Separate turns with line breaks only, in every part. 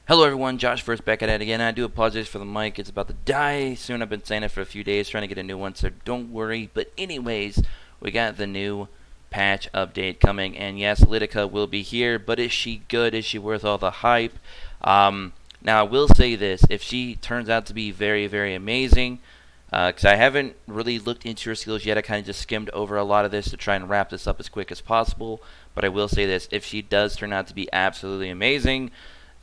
Hello everyone, Josh first back at it again. I do apologize for the mic. It's about to die soon. I've been saying it for a few days, trying to get a new one, so don't worry. But anyways, we got the new patch update coming, and yes, Lidica will be here, but is she good? Is she worth all the hype? Now, I will say this. If she turns out to be very, very amazing, because I haven't really looked into her skills yet. I kind of just skimmed over a lot of this to try and wrap this up as quick as possible. But I will say this. If she does turn out to be absolutely amazing,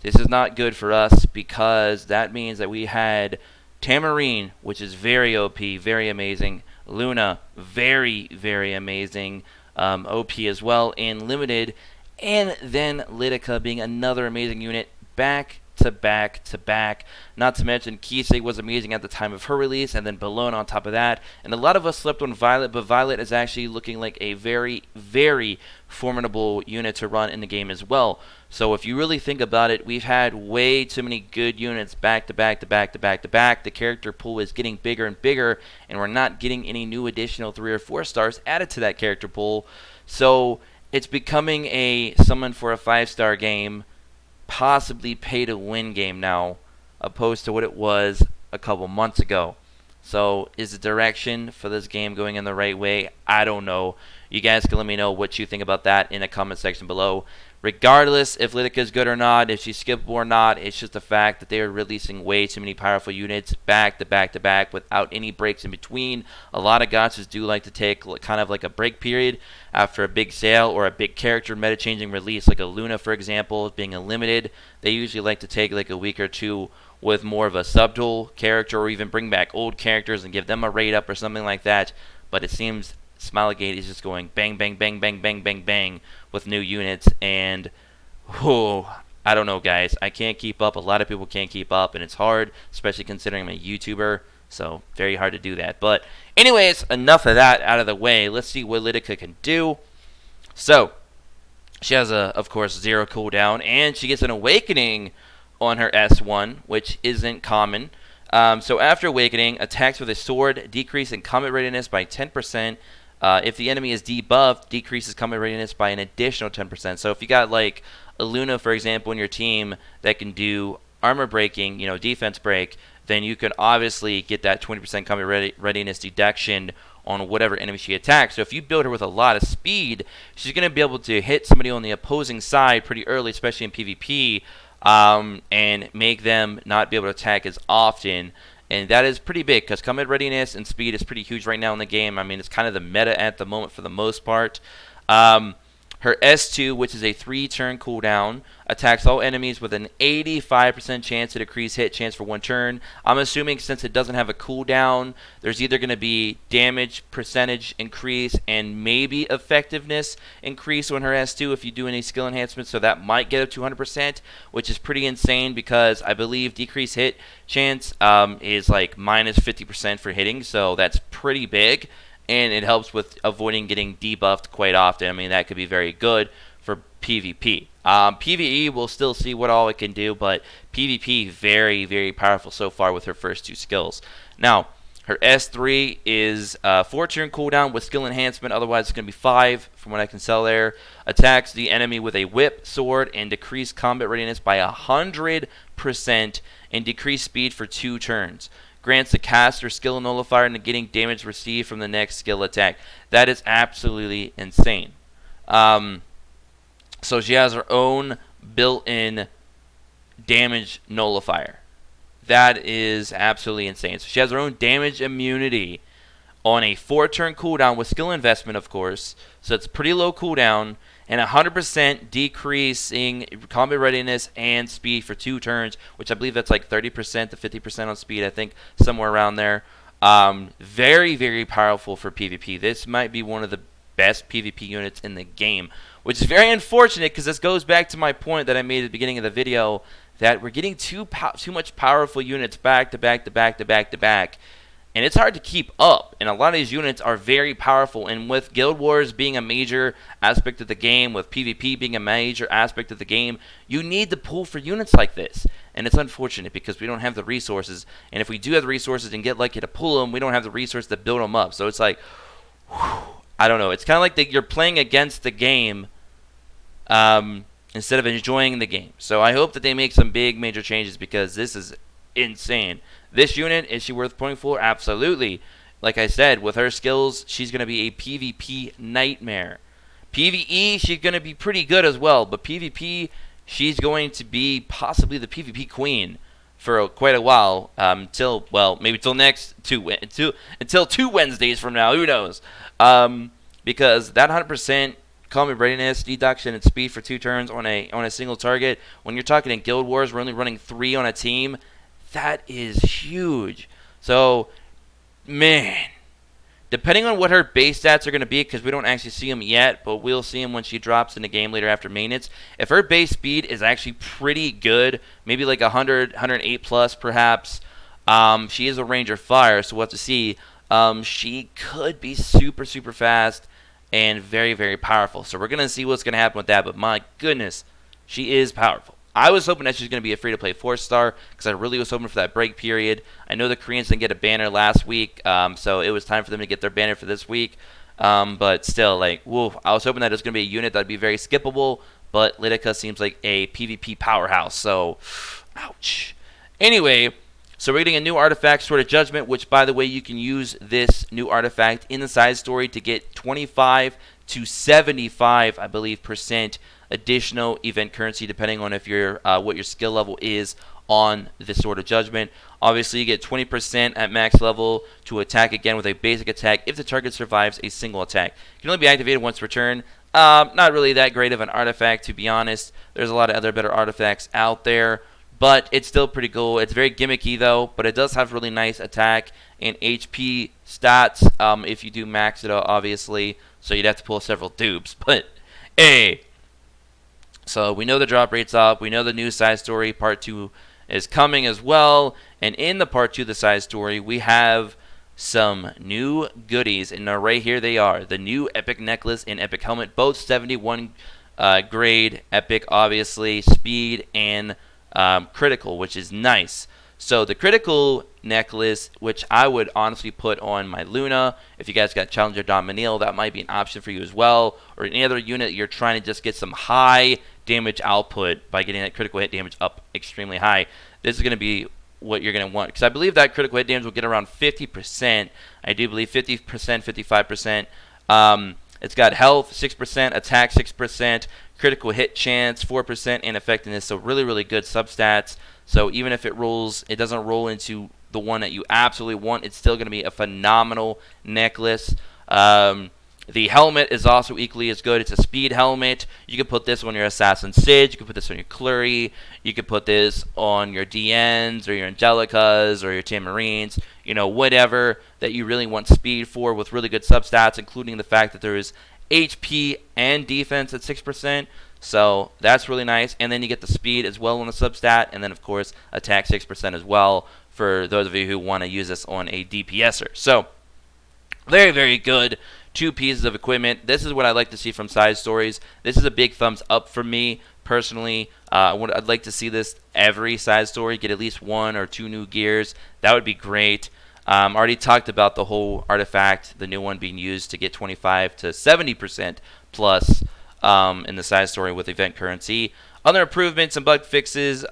this is not good for us because that means that we had Tamarine, which is very OP, very amazing. Luna, very, very amazing, OP as well, and limited. And then Lidica being another amazing unit back to back to back. Not to mention Kisei was amazing at the time of her release, and then Balone on top of that. And a lot of us slept on Violet, but Violet is actually looking like a very, very formidable unit to run in the game as well. So if you really think about it, we've had way too many good units back to back to back to back to back. The character pool is getting bigger and bigger, and we're not getting any new additional 3 or 4 stars added to that character pool. So it's becoming a summon for a 5-star game, possibly pay to win game now, opposed to what it was a couple months ago. So is the direction for this game going in the right way? I don't know. You guys can let me know what you think about that in the comment section below. Regardless if Lidica is good or not, if she's skippable or not, it's just the fact that they are releasing way too many powerful units back to back to back without any breaks in between. A lot of gachas do like to take kind of like a break period after a big sale or a big character meta-changing release, like a Luna, for example, being unlimited. They usually like to take like a week or two with more of a subtle character, or even bring back old characters and give them a rate up or something like that. But it seems Smilegate is just going bang, bang, bang, bang, bang, bang, bang with new units, and I don't know, guys. I can't keep up. A lot of people can't keep up, and it's hard, especially considering I'm a YouTuber, so very hard to do that. But anyways, enough of that out of the way. Let's see what Lidica can do. So she has, of course, 0 cooldown, and she gets an awakening on her S1, which isn't common. So after awakening, attacks with a sword decrease in combat readiness by 10%. If the enemy is debuffed, decreases combat readiness by an additional 10%. So if you got like a Luna, for example, in your team that can do armor breaking, defense break, then you can obviously get that 20% combat readiness deduction on whatever enemy she attacks. So if you build her with a lot of speed, she's going to be able to hit somebody on the opposing side pretty early, especially in PvP, and make them not be able to attack as often. And that is pretty big because combat readiness and speed is pretty huge right now in the game. I mean, it's kind of the meta at the moment for the most part. Her S2, which is a 3-turn cooldown, attacks all enemies with an 85% chance to decrease hit chance for 1 turn. I'm assuming since it doesn't have a cooldown, there's either going to be damage percentage increase and maybe effectiveness increase on her S2 if you do any skill enhancements. So that might get up to 100%, which is pretty insane because I believe decreased hit chance is like minus 50% for hitting. So that's pretty big. And it helps with avoiding getting debuffed quite often. I mean, that could be very good for PvP. PvE, we'll still see what all it can do, but PvP, very, very powerful so far with her first 2 skills. Now, her S3 is 4-turn cooldown with skill enhancement. Otherwise, it's going to be 5 from what I can tell there. Attacks the enemy with a whip, sword, and decreased combat readiness by 100% and decreased speed for 2 turns. Grants the caster skill nullifier, negating damage received from the next skill attack. That is absolutely insane. So she has her own built-in damage nullifier. That is absolutely insane. So she has her own damage immunity on a 4-turn cooldown with skill investment, of course. So it's pretty low cooldown. And 100% decreasing combat readiness and speed for 2 turns, which I believe that's like 30% to 50% on speed, I think, somewhere around there. Very, very powerful for PvP. This might be one of the best PvP units in the game, which is very unfortunate because this goes back to my point that I made at the beginning of the video that we're getting too much powerful units back to back to back to back to back. And it's hard to keep up, and a lot of these units are very powerful. And with Guild Wars being a major aspect of the game, with PvP being a major aspect of the game, you need to pull for units like this. And it's unfortunate because we don't have the resources. And if we do have the resources and get lucky to pull them, we don't have the resources to build them up. So it's like, whew, I don't know. It's kind of like you're playing against the game instead of enjoying the game. So I hope that they make some big major changes because this is insane. This unit, is she worth pointing for? Absolutely. Like I said, with her skills, she's going to be a PvP nightmare. PvE, she's going to be pretty good as well, but PvP, she's going to be possibly the PvP queen for quite a while, until, well, maybe until until 2 Wednesdays from now, who knows? Because that 100% combat readiness, deduction, and speed for 2 turns on a single target, when you're talking in Guild Wars, we're only running 3 on a team, that is huge. So, man, depending on what her base stats are going to be, because we don't actually see them yet, but we'll see them when she drops in the game later after maintenance. If her base speed is actually pretty good, maybe like 100, 108 plus perhaps, she is a Ranger Fire, so we'll have to see. She could be super, super fast and very, very powerful. So we're going to see what's going to happen with that, but my goodness, she is powerful. I was hoping that she was going to be a free-to-play 4-star because I really was hoping for that break period. I know the Koreans didn't get a banner last week, so it was time for them to get their banner for this week. But still, like, woof, I was hoping that it was going to be a unit that would be very skippable, but Lidica seems like a PvP powerhouse, so ouch. Anyway, so we're getting a new artifact, Sword of Judgment, which, by the way, you can use this new artifact in the side story to get 25 to 75, I believe, % additional event currency, depending on if you're what your skill level is on the Sword of Judgment. Obviously, you get 20% at max level to attack again with a basic attack if the target survives a single attack. It can only be activated once per turn. Not really that great of an artifact, to be honest. There's a lot of other better artifacts out there, but it's still pretty cool. It's very gimmicky, though, but it does have really nice attack and HP stats if you do max it out, obviously. So you'd have to pull several dupes, but hey. So we know the drop rate's up. We know the new side story part 2 is coming as well. And in the part 2 of the side story, we have some new goodies. And right here they are. The new Epic Necklace and Epic Helmet. Both 71 grade. Epic, obviously. Speed and critical, which is nice. So the critical necklace, which I would honestly put on my Luna. If you guys got Challenger Dominiel, that might be an option for you as well. Or any other unit you're trying to just get some high damage output by getting that critical hit damage up extremely high. This is going to be what you're going to want. Because I believe that critical hit damage will get around 50%. I do believe 50%, 55%. It's got health 6%, attack 6%, critical hit chance 4%, and effectiveness. So really, really good substats. So even if it rolls, it doesn't roll into the one that you absolutely want. It's still going to be a phenomenal necklace. The helmet is also equally as good. It's a speed helmet. You can put this on your Assassin Sage. You can put this on your Clury. You can put this on your DNs or your Angelicas or your Tamarines. You know, whatever that you really want speed for with really good substats, including the fact that there is HP and defense at 6%. So that's really nice. And then you get the speed as well on the substat. And then, of course, attack 6% as well for those of you who want to use this on a DPSer. So very, very good. 2 pieces of equipment. This is what I like to see from side stories. This is a big thumbs up for me personally. I'd like to see this every side story, get at least 1 or 2 new gears. That would be great. Already talked about the whole artifact, the new one being used to get 25 to 70% plus in the side story with event currency. Other improvements and bug fixes.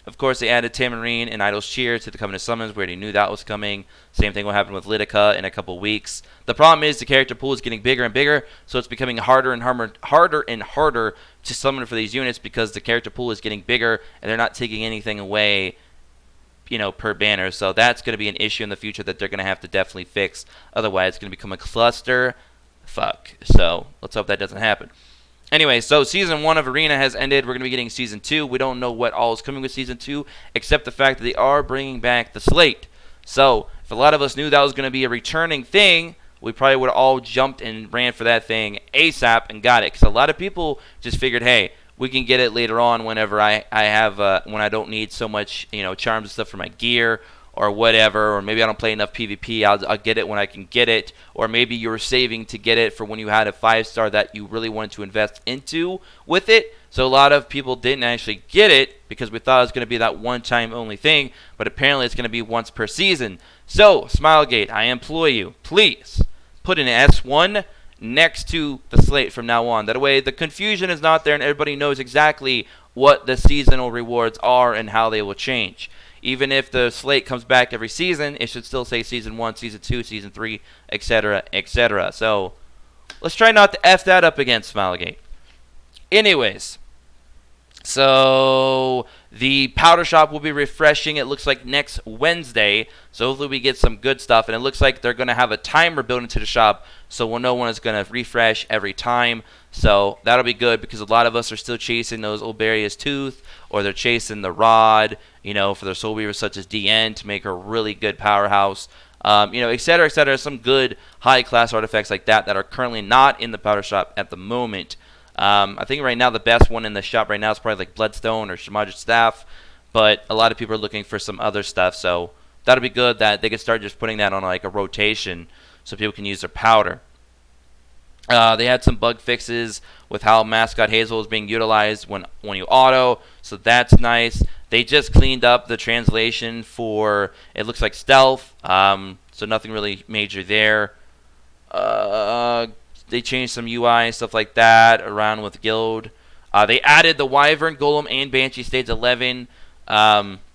Of course, they added Tamarine and Idol's Cheer to the Covenant Summons. We already knew that was coming. Same thing will happen with Lidica in a couple weeks. The problem is the character pool is getting bigger and bigger, so it's becoming harder and harder to summon for these units because the character pool is getting bigger and they're not taking anything away, you know, per banner. So that's going to be an issue in the future that they're going to have to definitely fix. Otherwise, it's going to become a cluster. Fuck. So let's hope that doesn't happen. Anyway, so Season 1 of Arena has ended. We're going to be getting Season 2. We don't know what all is coming with Season 2, except the fact that they are bringing back the slate. So, if a lot of us knew that was going to be a returning thing, we probably would have all jumped and ran for that thing ASAP and got it. Because a lot of people just figured, hey, we can get it later on whenever I have, when I don't need so much, you know, charms and stuff for my gear or whatever, or maybe I don't play enough PvP, I'll get it when I can get it, or maybe you were saving to get it for when you had a 5-star that you really wanted to invest into with it. So a lot of people didn't actually get it because we thought it was going to be that one-time only thing, but apparently it's going to be once per season. So, Smilegate, I implore you, please put an S1 next to the slate from now on. That way the confusion is not there and everybody knows exactly what the seasonal rewards are and how they will change. Even if the slate comes back every season, it should still say Season 1, Season 2, Season 3, etc., etc. So, let's try not to F that up again, Smilegate. Anyways, so the powder shop will be refreshing, it looks like, next Wednesday. So hopefully we get some good stuff. And it looks like they're going to have a timer built into the shop, so we'll know when it's going to refresh every time. So that'll be good, because a lot of us are still chasing those Oberia's Tooth, or they're chasing the Rod, you know, for their Soul Weavers such as DN to make her a really good powerhouse. You know, etc., etc. Some good high-class artifacts like that are currently not in the powder shop at the moment. I think right now the best one in the shop right now is probably like Bloodstone or Shamaja's Staff, but a lot of people are looking for some other stuff, so that'll be good that they can start just putting that on like a rotation so people can use their powder. They had some bug fixes with how Mascot Hazel is being utilized when you auto, so that's nice. They just cleaned up the translation for, it looks like Stealth, so nothing really major there. They changed some UI and stuff like that around with Guild. They added the Wyvern, Golem, and Banshee Stage 11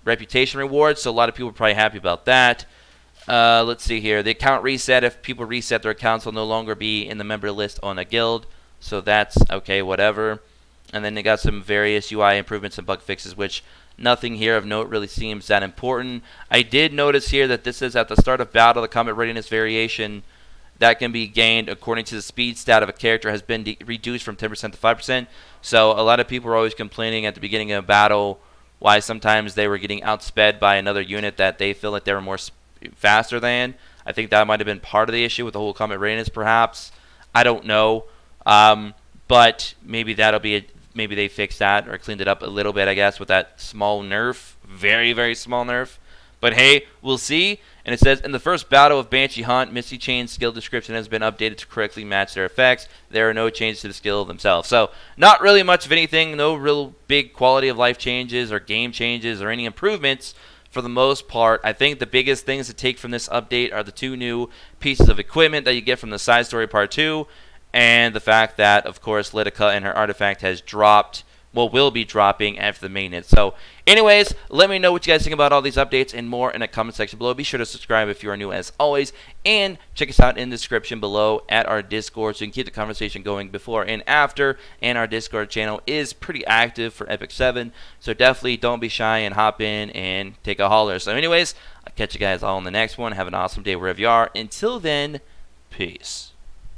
reputation rewards, so a lot of people are probably happy about that. Let's see here. The account reset. If people reset their accounts, they'll no longer be in the member list on a guild, so that's okay, whatever. And then they got some various UI improvements and bug fixes, which nothing here of note really seems that important. I did notice here that this is at the start of battle, the combat readiness variation that can be gained according to the speed stat of a character has been reduced from 10% to 5%. So a lot of people were always complaining at the beginning of a battle why sometimes they were getting outsped by another unit that they feel like they were more faster than. I think that might have been part of the issue with the whole combat readiness, perhaps. I don't know. But maybe that'll be maybe they fixed that or cleaned it up a little bit, I guess, with that small nerf. Very, very small nerf. But hey, we'll see. And it says, in the first battle of Banshee Hunt, Misty Chain's skill description has been updated to correctly match their effects. There are no changes to the skill themselves. So, not really much of anything. No real big quality of life changes or game changes or any improvements for the most part. I think the biggest things to take from this update are the 2 new pieces of equipment that you get from the side story part 2. And the fact that, of course, Lidica and her artifact has dropped, well, will be dropping after the maintenance. So, anyways, let me know what you guys think about all these updates and more in the comment section below. Be sure to subscribe if you are new as always. And check us out in the description below at our Discord so you can keep the conversation going before and after. And our Discord channel is pretty active for Epic 7. So definitely don't be shy and hop in and take a holler. So anyways, I'll catch you guys all in the next one. Have an awesome day wherever you are. Until then, peace.